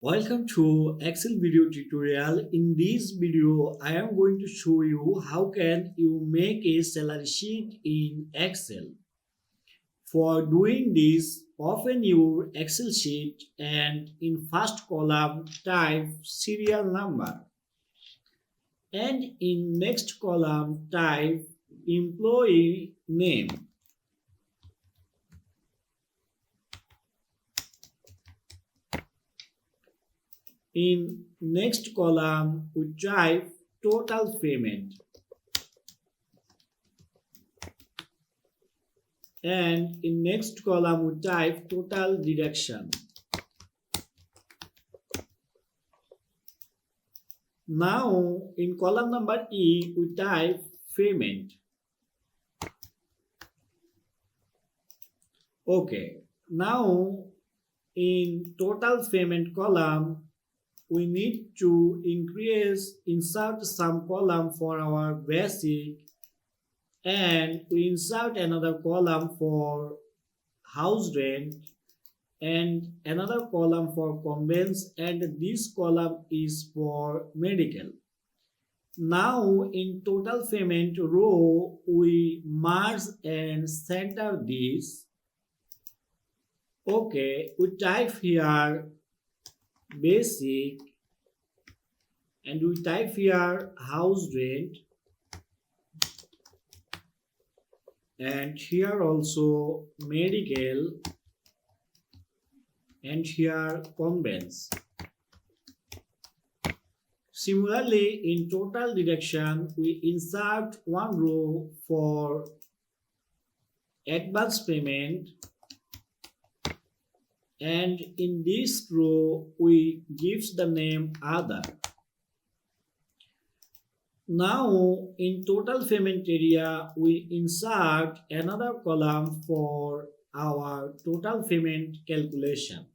Welcome to Excel video tutorial. In this video, I am going to show you how can you make a salary sheet in Excel. For doing this, open your Excel sheet and in first column type serial number and in next column type employee name. In next column, we type total payment and in next column we type total deduction. Now in column number E we type payment. Okay, now in total payment column we need to insert some column for our basic and we insert another column for house rent and another column for conveyance and this column is for medical. Now in total payment row we merge and center this. Okay, we type here basic and we type here house rent and here also medical and here conveyance. Similarly in total deduction we insert one row for advance payment and in this row we gives the name other. Now in total payment area we insert another column for our total payment calculation.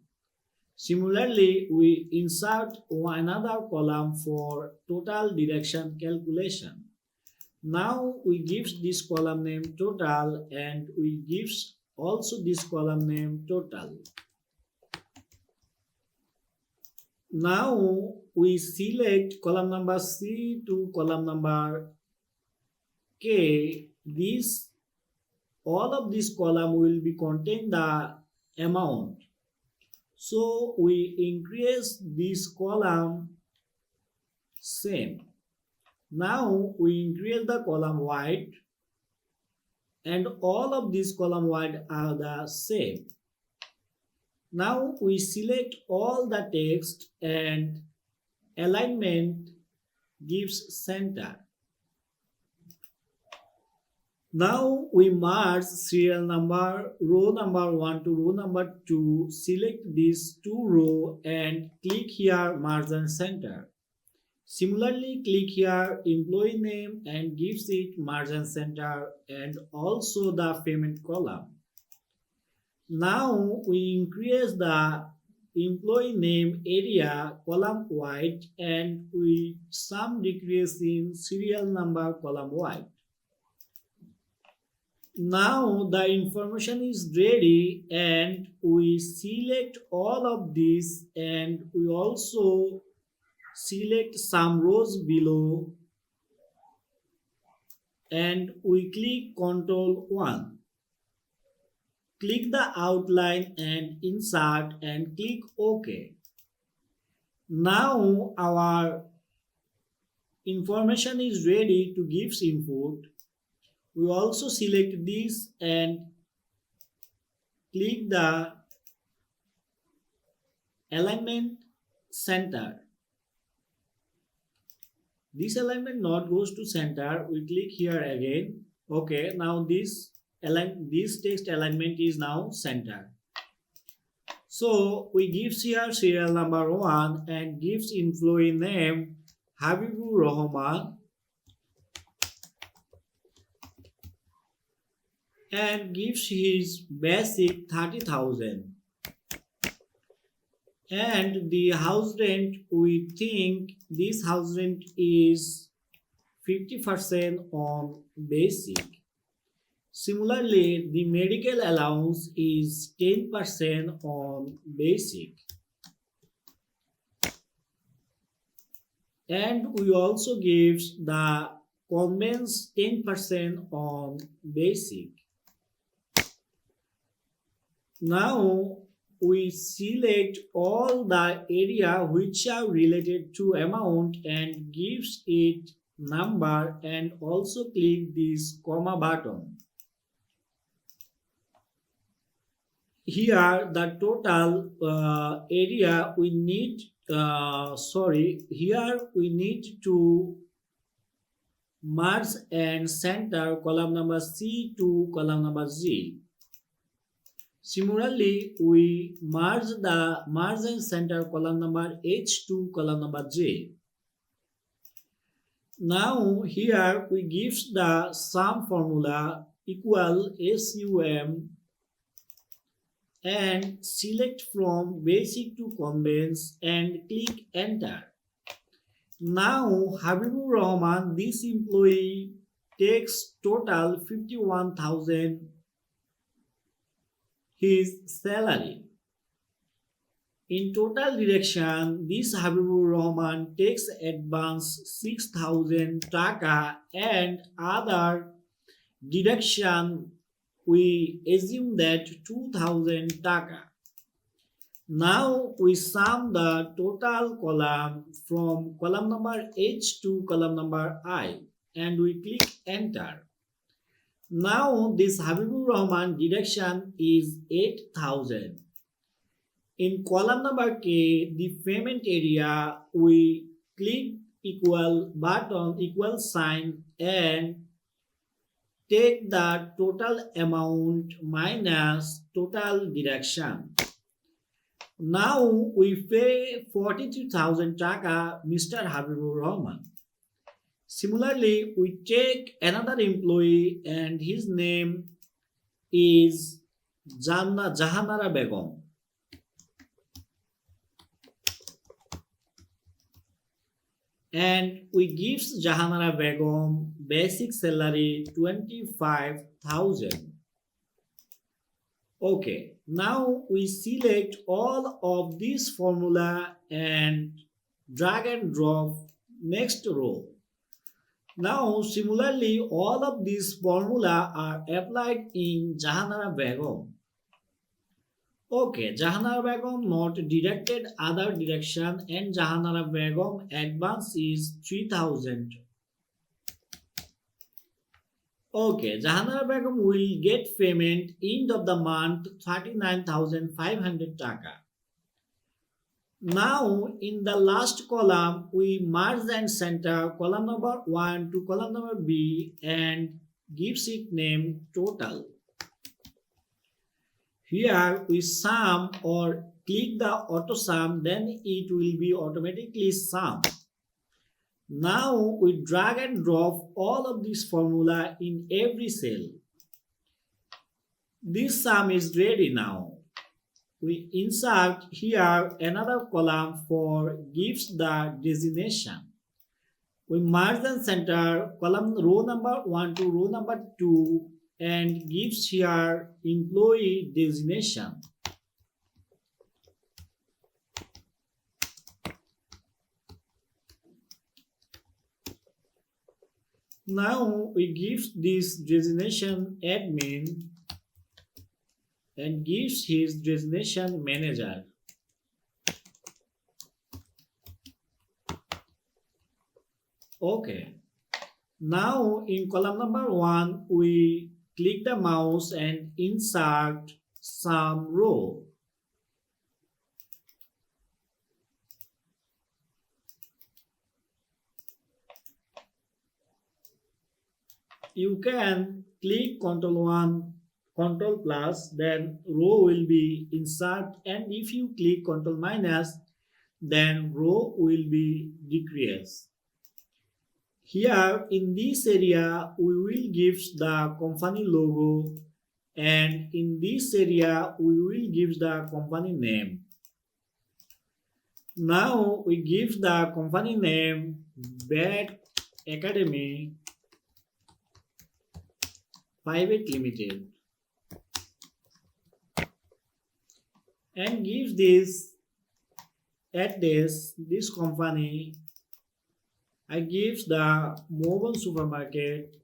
Similarly we insert another column for total deduction calculation. Now we gives this column name total and we gives also this column name total. Now we select column number C to column number K. All of this column will be contain the amount. So we increase this column same. Now we increase the column white and all of these column white are the same. Now we select all the text and alignment gives center. Now we merge serial number row number 1 to row number 2. Select these two row and click here merge and center. Similarly click here employee name and gives it merge and center and also the payment column. Now we increase the employee name area column white and we some decrease in serial number column white. Now the information is ready and we select all of these and we also select some rows below and we click Ctrl 1. Click the outline and insert and click OK. Now our information is ready to give input. We also select this and click the alignment center. This alignment not goes to center. We click here again. Okay, now this text alignment is now center. So we gives here serial number 1 and gives employee name Habibur Rahman and gives his basic 30,000 and the house rent we think this house rent is 50% on basic. Similarly, the medical allowance is 10% on basic. and we also gives the convenience 10% on basic. Now we select all the area which are related to amount and gives it number, and also click this comma button. Here the total area we need, here we need to merge and center column number C to column number G. Similarly, we merge and center column number H to column number J. Now here we give the sum formula equal SUM and select from basic to convenience and click enter. Now Habibur Rahman, this employee, takes total 51,000 his salary. In total deduction, this Habibur Rahman takes advance 6,000 taka and other deduction we assume that 2,000 taka. Now we sum the total column from column number H to column number I and we click enter. Now this Habibur Rahman deduction is 8,000. In column number K, the payment area, we click equal button, equal sign, and take the total amount minus total deduction. Now we pay 42,000 taka Mr. Habibur Rahman. Similarly, we take another employee and his name is Jahanara Begum. And we give Jahanara Begum basic salary 25,000. Okay, now we select all of this formula and drag and drop next row. Now similarly all of these formula are applied in Jahanara Begum. Okay, Jahanara Begum not deducted other deduction and Jahanara Begum advance is 3,000. Okay, Jahanara Begum will get payment end of the month 39,500 taka. Now in the last column we merge and center column number 1 to column number B and gives it name total. Here we sum or click the auto sum, then it will be automatically sum. Now we drag and drop all of this formula in every cell. This sum is ready now. We insert here another column for gives the designation. We merge and center column row number 1 to row number 2 and gives here employee designation. Now we give this designation admin and gives his designation manager. Okay. Now in column number 1 we click the mouse and insert some row. You can click Ctrl 1, Ctrl plus, then row will be insert, and if you click Ctrl minus, then row will be decrease. Here in this area we will give the company logo, and in this area we will give the company name. Now we give the company name Bad Academy Private Limited and give this address, this company I give the mobile supermarket,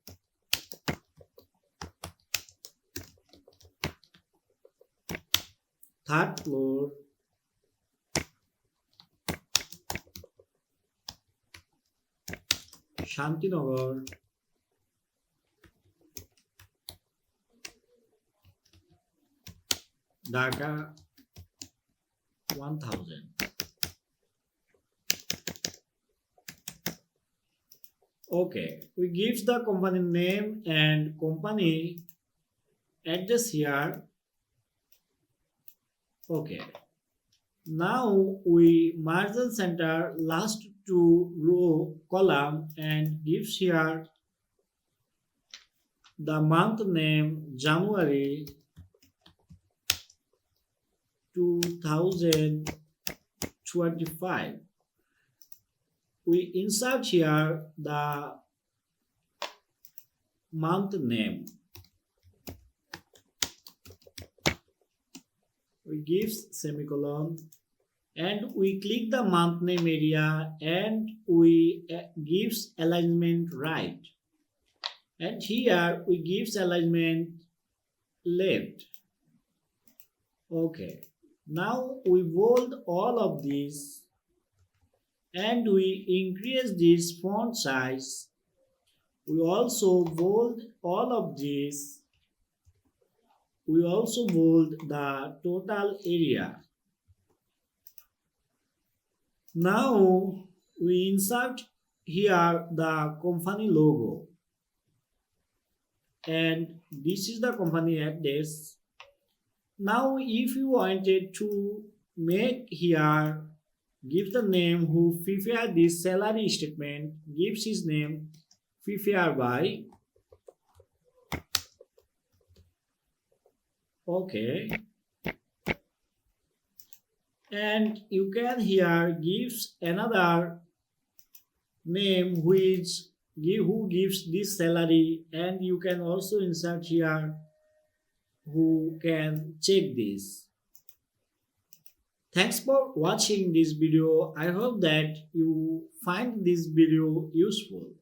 third floor, Shantinagar, Dhaka 1000. Okay, we give the company name and company address here. Okay, now we margin center last two row column and gives here the month name January 2025. We insert here the month name. We give semicolon and we click the month name area and we gives alignment right, and here we gives alignment left. Okay, now we bold all of these and we increase this font size. We also bold all of these. We also bold the total area. Now we insert here the company logo, and this is the company address. Now if you wanted to make here, give the name who prepare this salary statement, gives his name prepare by. Okay, and you can here gives another name who gives this salary, and you can also insert here who can check this. Thanks for watching this video. I hope that you find this video useful.